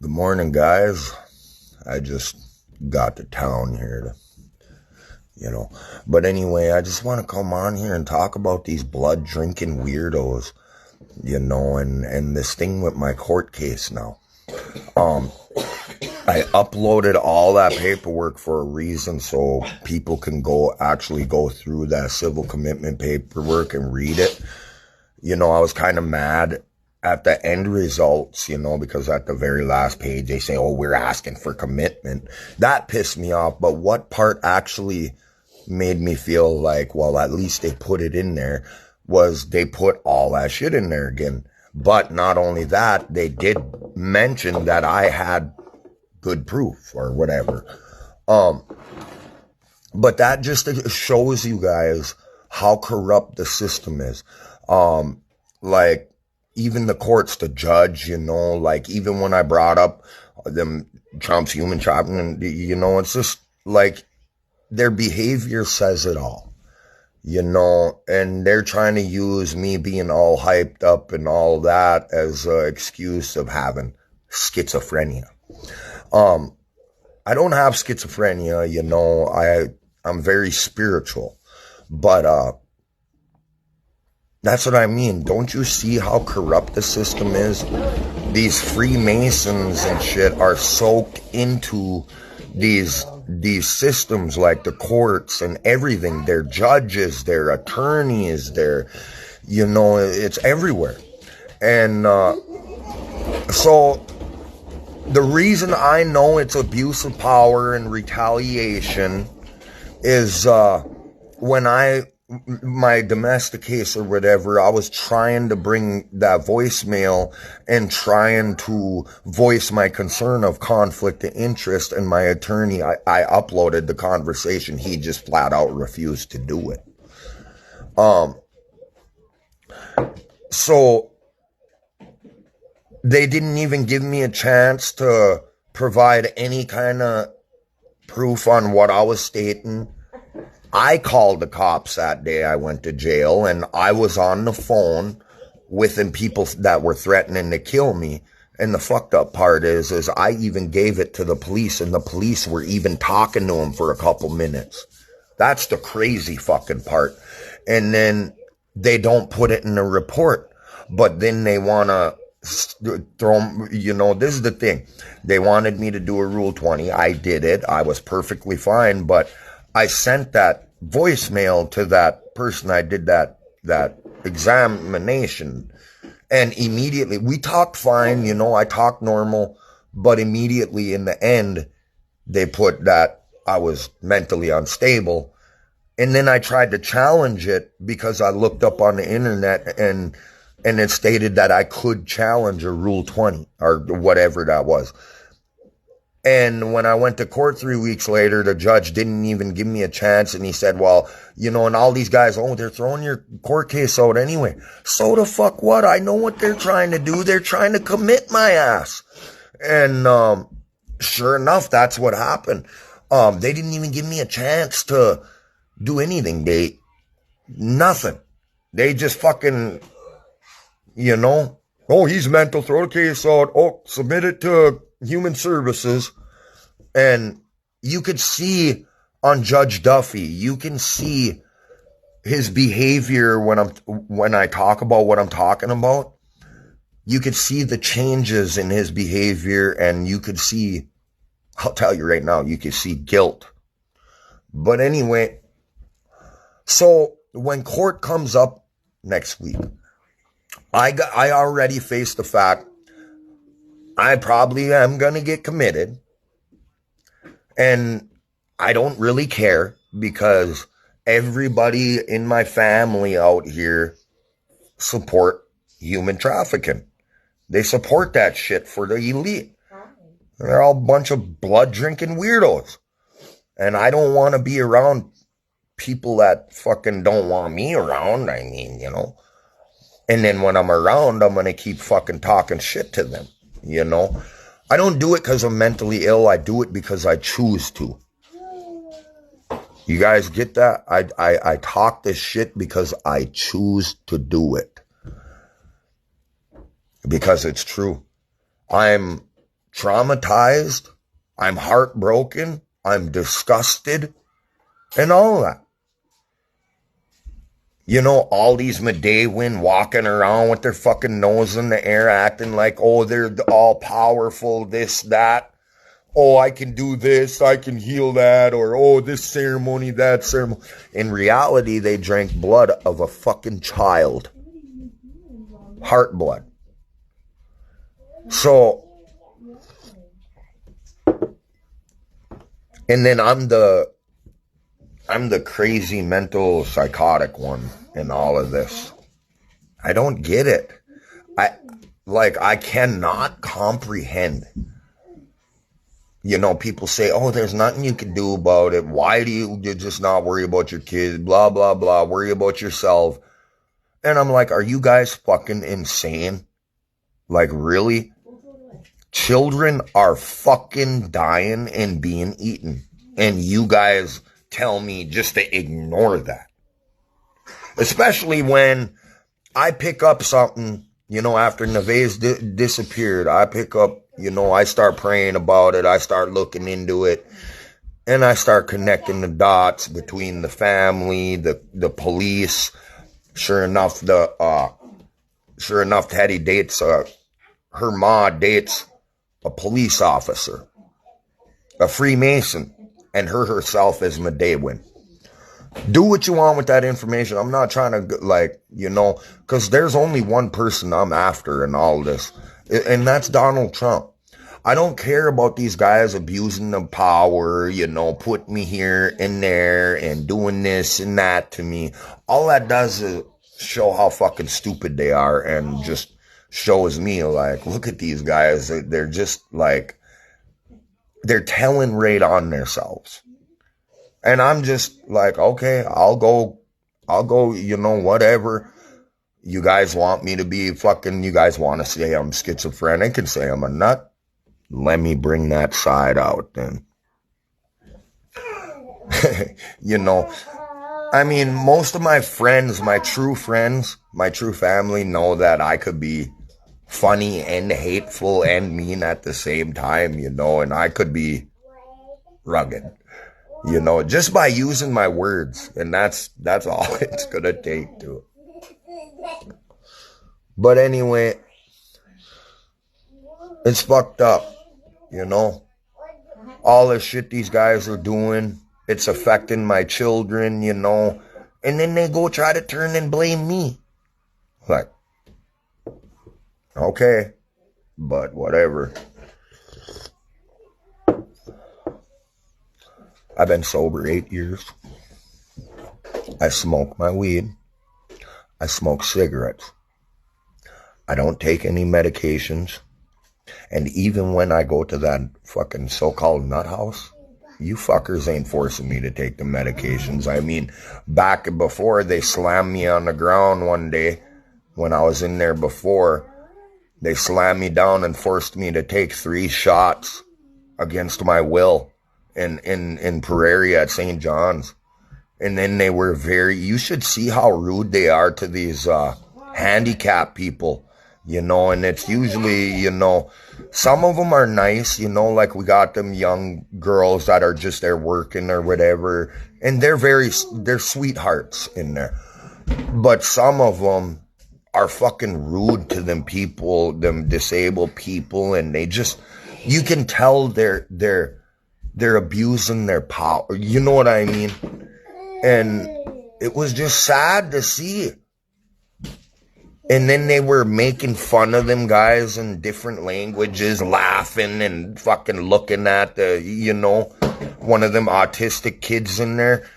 Good morning, guys. I just got to town here But anyway, I just want to come on here and talk about these blood drinking weirdos, and this thing with my court case now. I uploaded all that paperwork for a reason so people can actually go through that civil commitment paperwork and read it. I was kind of mad at the end results, because at the very last page, they say, oh, we're asking for commitment. That pissed me off. But what part actually made me feel like, well, at least they put it in there, was they put all that shit in there again. But not only that, they did mention that I had good proof or whatever. But that just shows you guys how corrupt the system is. Like, even the courts, the judge, even when I brought up them Trump's human trafficking, it's just like their behavior says it all, and they're trying to use me being all hyped up and all that as an excuse of having schizophrenia. I don't have schizophrenia, I'm very spiritual, but, that's what I mean. Don't you see how corrupt the system is? These Freemasons and shit are soaked into these systems, like the courts and everything. Their judges, their attorneys, it's everywhere. And so the reason I know it's abuse of power and retaliation is when my domestic case or whatever, I was trying to bring that voicemail and trying to voice my concern of conflict of interest, and my attorney, I uploaded the conversation. He just flat out refused to do it. So they didn't even give me a chance to provide any kind of proof on what I was stating. I called the cops that day I went to jail, and I was on the phone with them people that were threatening to kill me. And the fucked up part is I even gave it to the police, and the police were even talking to him for a couple minutes. That's the crazy fucking part. And then they don't put it in the report, but then they want to throw, this is the thing. They wanted me to do a Rule 20. I did it. I was perfectly fine, but I sent that voicemail to that person I did that examination, and immediately we talked fine, I talked normal, but immediately in the end they put that I was mentally unstable. And then I tried to challenge it because I looked up on the internet and it stated that I could challenge a Rule 20 or whatever that was. And when I went to court 3 weeks later, the judge didn't even give me a chance. And he said, well, and all these guys, they're throwing your court case out anyway. So the fuck what? I know what they're trying to do. They're trying to commit my ass. And sure enough, that's what happened. They didn't even give me a chance to do anything. Nothing. They just fucking, oh, he's mental, throw the case out. Oh, submit it to Human Services. And you could see on Judge Duffy, you can see his behavior when I talk about what I'm talking about. You could see the changes in his behavior, and you could see, I'll tell you right now, you could see guilt. But anyway, so when court comes up next week, I already face the fact I probably am going to get committed, and I don't really care because everybody in my family out here support human trafficking. They support that shit for the elite. They're all a bunch of blood drinking weirdos. And I don't want to be around people that fucking don't want me around. I mean, and then when I'm around, I'm going to keep fucking talking shit to them. I don't do it because I'm mentally ill. I do it because I choose to. You guys get that? I talk this shit because I choose to do it. Because it's true. I'm traumatized, I'm heartbroken, I'm disgusted, and all that. You know, all these Medewin walking around with their fucking nose in the air acting like, oh, they're all powerful, this, that. Oh, I can do this, I can heal that, or oh, this ceremony, that ceremony. In reality, they drank blood of a fucking child. Heart blood. So, and then I'm the crazy mental psychotic one in all of this. I don't get it. I cannot comprehend. You know, people say, oh, there's nothing you can do about it. Why do you just not worry about your kids? Blah, blah, blah. Worry about yourself. And I'm like, are you guys fucking insane? Like, really? Children are fucking dying and being eaten. And you guys tell me just to ignore that. Especially when I pick up something, you know, after Neves disappeared, I pick up, you know, I start praying about it. I start looking into it. And I start connecting the dots between the family, the police. Sure enough, Teddy dates, her ma dates a police officer, a Freemason, and her herself is Medewin. Do what you want with that information. I'm not trying to, like, you know, because there's only one person I'm after in all this, and that's Donald Trump. I don't care about these guys abusing the power, you know, putting me here and there and doing this and that to me. All that does is show how fucking stupid they are and just shows me, like, look at these guys. They're just like, they're telling right on themselves. And I'm just like, okay, I'll go, you know, whatever. You guys want me to be fucking, you guys want to say I'm schizophrenic and say I'm a nut? Let me bring that side out then. You know, I mean, most of my friends, my true family know that I could be funny and hateful and mean at the same time, you know, and I could be rugged, you know, just by using my words. And that's all it's gonna take to. But anyway, it's fucked up, you know. All the shit these guys are doing, it's affecting my children, you know. And then they go try to turn and blame me. Like, okay, but whatever. I've been sober 8 years. I smoke my weed. I smoke cigarettes. I don't take any medications. And even when I go to that fucking so-called nut house, you fuckers ain't forcing me to take the medications. I mean, back before they slammed me on the ground one day, when I was in there before, they slammed me down and forced me to take 3 shots against my will in Prairie at St. John's. And then they were you should see how rude they are to these handicapped people, you know, and it's usually, you know, some of them are nice, you know, like we got them young girls that are just there working or whatever, and they're sweethearts in there. But some of them are fucking rude to them people, them disabled people, and they just, you can tell they're abusing their power, you know what I mean? And it was just sad to see. And then they were making fun of them guys in different languages, laughing and fucking looking at the, you know, one of them autistic kids in there.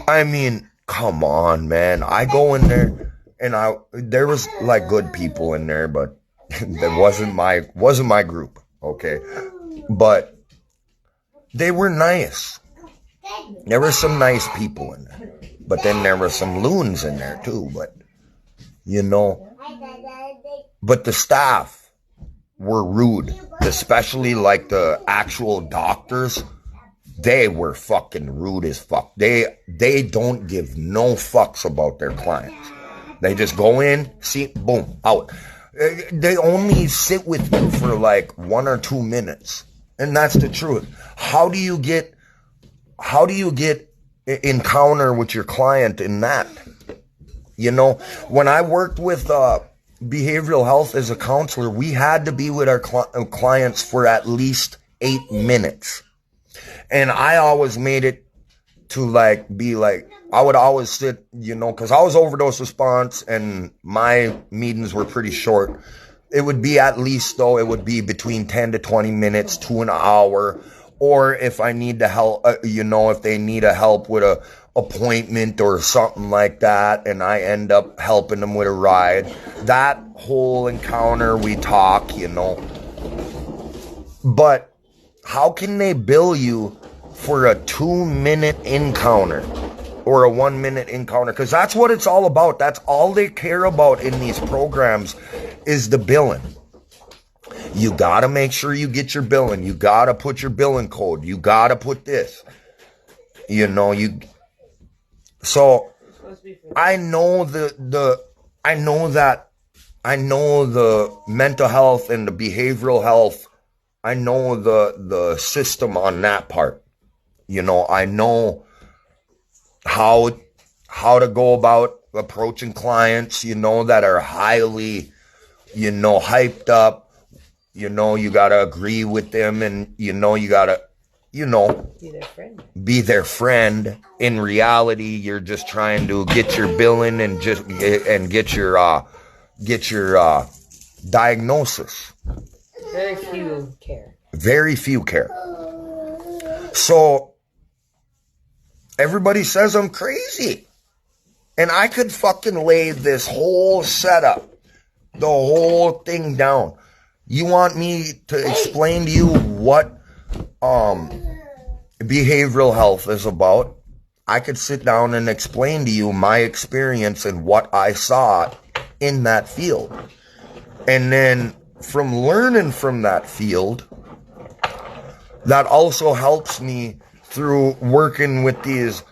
I mean, come on, man. I go in there and there was like good people in there, but that wasn't my group, okay? But they were nice. There were some nice people in there. But then there were some loons in there too, but, you know, but the staff were rude, especially like the actual doctors. They were fucking rude as fuck. They don't give no fucks about their clients. They just go in, see, boom, out. They only sit with you for like 1 or 2 minutes. And that's the truth. How do you get encounter with your client in that? You know, when I worked with behavioral health as a counselor, we had to be with our clients for at least 8 minutes. And I always made it to I would always sit, you know, because I was overdose response and my meetings were pretty short. It would be at least, though, it would be between 10 to 20 minutes to an hour. Or if I need to help, you know, if they need a help with a appointment or something like that, and I end up helping them with a ride, that whole encounter we talk, you know. But how can they bill you for a 2-minute encounter or a 1-minute encounter? Because that's what it's all about. That's all they care about in these programs is the billing. You gotta make sure you get your billing. You gotta put your billing code. You gotta put this. You know, so I know I know the mental health and the behavioral health. I know the system on that part. You know, I know how to go about approaching clients, you know, that are highly, you know, hyped up. You know, you gotta agree with them, and you know, you gotta, you know, be their friend. In reality, you're just trying to get your billing and get your diagnosis. Very few care. Very few care. So everybody says I'm crazy, and I could fucking lay this whole setup, the whole thing down. You want me to explain to you what behavioral health is about? I could sit down and explain to you my experience and what I saw in that field. And then from learning from that field, that also helps me through working with these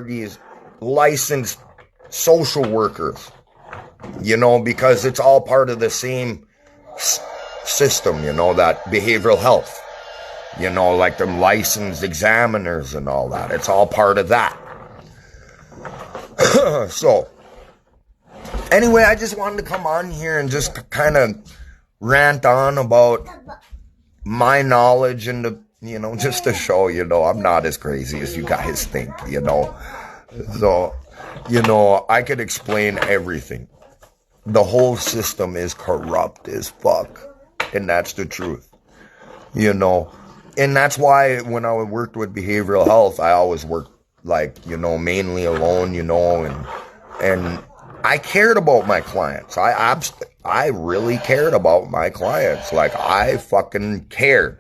these licensed social workers. You know, because it's all part of the same system, you know, that behavioral health. You know, like them licensed examiners and all that. It's all part of that. So, anyway, I just wanted to come on here and just kind of rant on about my knowledge and, you know, just to show, you know, I'm not as crazy as you guys think, you know. So, you know, I could explain everything. The whole system is corrupt as fuck. And that's the truth. You know. And that's why when I worked with behavioral health, I always worked, like, you know, mainly alone, you know. And I cared about my clients. I really cared about my clients. Like, I fucking cared.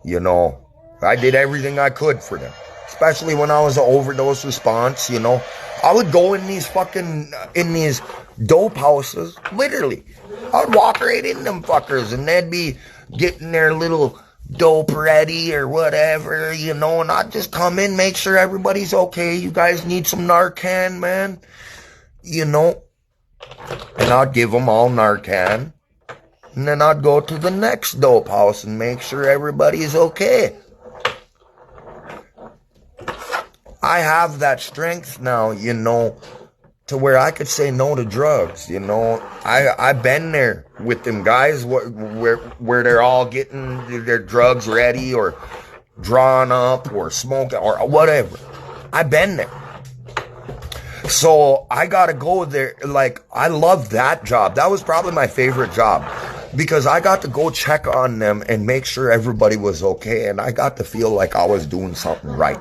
You know. I did everything I could for them. Especially when I was an overdose response, you know. I would go in these dope houses, literally. I'd walk right in them fuckers, and they'd be getting their little dope ready or whatever, you know, and I'd just come in, make sure everybody's okay. You guys need some Narcan, man, you know, and I'd give them all Narcan, and then I'd go to the next dope house and make sure everybody's okay. I have that strength now, you know, to where I could say no to drugs, you know. I've been there with them guys where they're all getting their drugs ready or drawn up or smoking or whatever. I've been there. So I got to go there. Like, I love that job. That was probably my favorite job because I got to go check on them and make sure everybody was okay. And I got to feel like I was doing something right.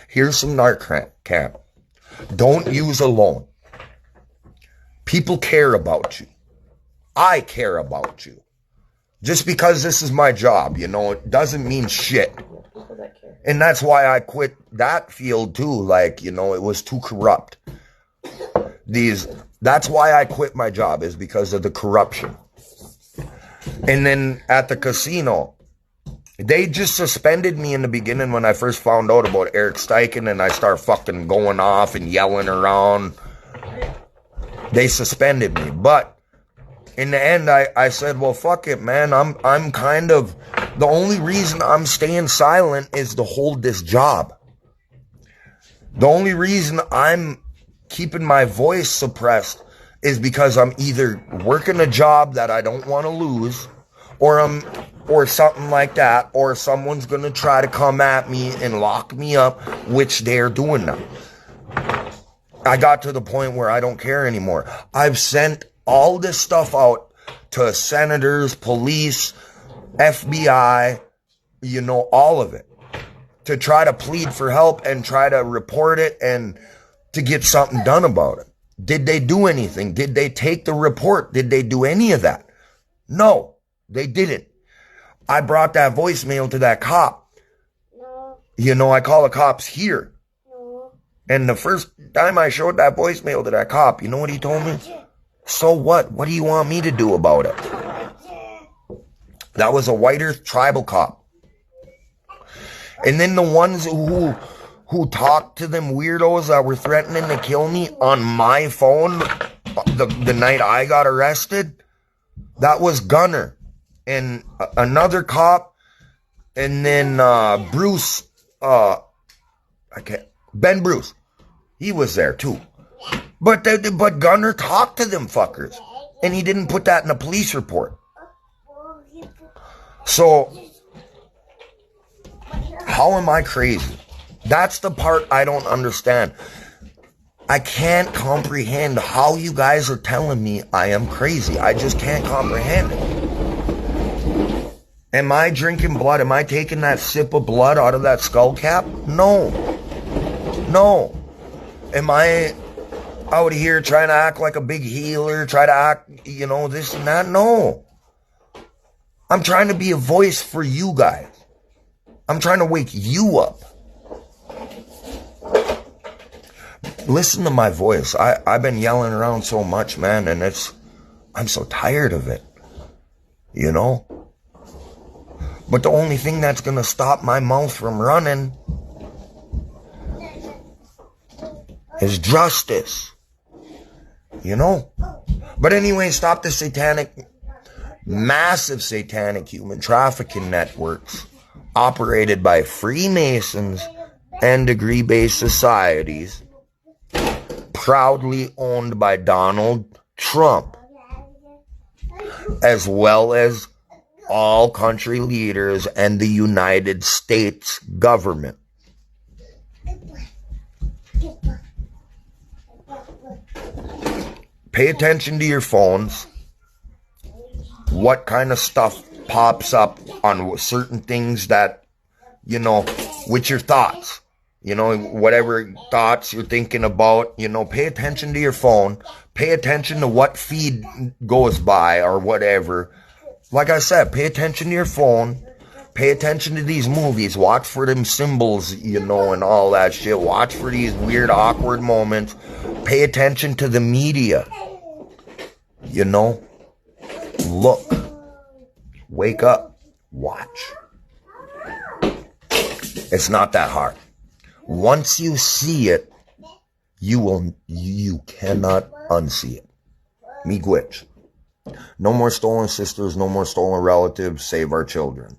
Here's some Narcan. Don't use alone. People care about you. I care about you. Just because this is my job, you know, it doesn't mean shit. And that's why I quit that field too. Like, you know, it was too corrupt. That's why I quit my job, is because of the corruption. And then at the casino, they just suspended me in the beginning when I first found out about Eric Steichen, and I start fucking going off and yelling around. They suspended me. But in the end, I said, well, fuck it, man. I'm kind of, the only reason I'm staying silent is to hold this job. The only reason I'm keeping my voice suppressed is because I'm either working a job that I don't want to lose, or something like that, or someone's going to try to come at me and lock me up, which they're doing now. I got to the point where I don't care anymore. I've sent all this stuff out to senators, police, FBI, all of it, to try to plead for help and try to report it and to get something done about it. Did they do anything? Did they take the report? Did they do any of that? No, they didn't. I brought that voicemail to that cop. No. I call the cops here. No. And the first time I showed that voicemail to that cop, you know what he told me? So what? What do you want me to do about it? That was a white earth tribal cop. And then the ones who talked to them weirdos that were threatening to kill me on my phone the night I got arrested, that was Gunner and another cop, and then Bruce, Ben Bruce, he was there too. But Gunner talked to them fuckers, and he didn't put that in a police report. So how am I crazy? That's the part I don't understand. I can't comprehend how you guys are telling me I am crazy. I just can't comprehend it. Am I drinking blood? Am I taking that sip of blood out of that skull cap? No. No. Am I out here trying to act like a big healer, try to act, this and that? No. I'm trying to be a voice for you guys. I'm trying to wake you up. Listen to my voice. I've been yelling around so much, man, and I'm so tired of it. But the only thing that's going to stop my mouth from running is justice. But anyway, stop the massive satanic human trafficking networks operated by Freemasons and degree-based societies, proudly owned by Donald Trump, as well as all country leaders and the United States government. Pay attention to your phones. What kind of stuff pops up on certain things that, with your thoughts. Whatever thoughts you're thinking about, pay attention to your phone. Pay attention to what feed goes by or whatever. Like I said, pay attention to your phone. Pay attention to these movies. Watch for them symbols, and all that shit. Watch for these weird, awkward moments. Pay attention to the media. Look. Wake up. Watch. It's not that hard. Once you see it, you cannot unsee it. Miigwech. No more stolen sisters, no more stolen relatives, save our children.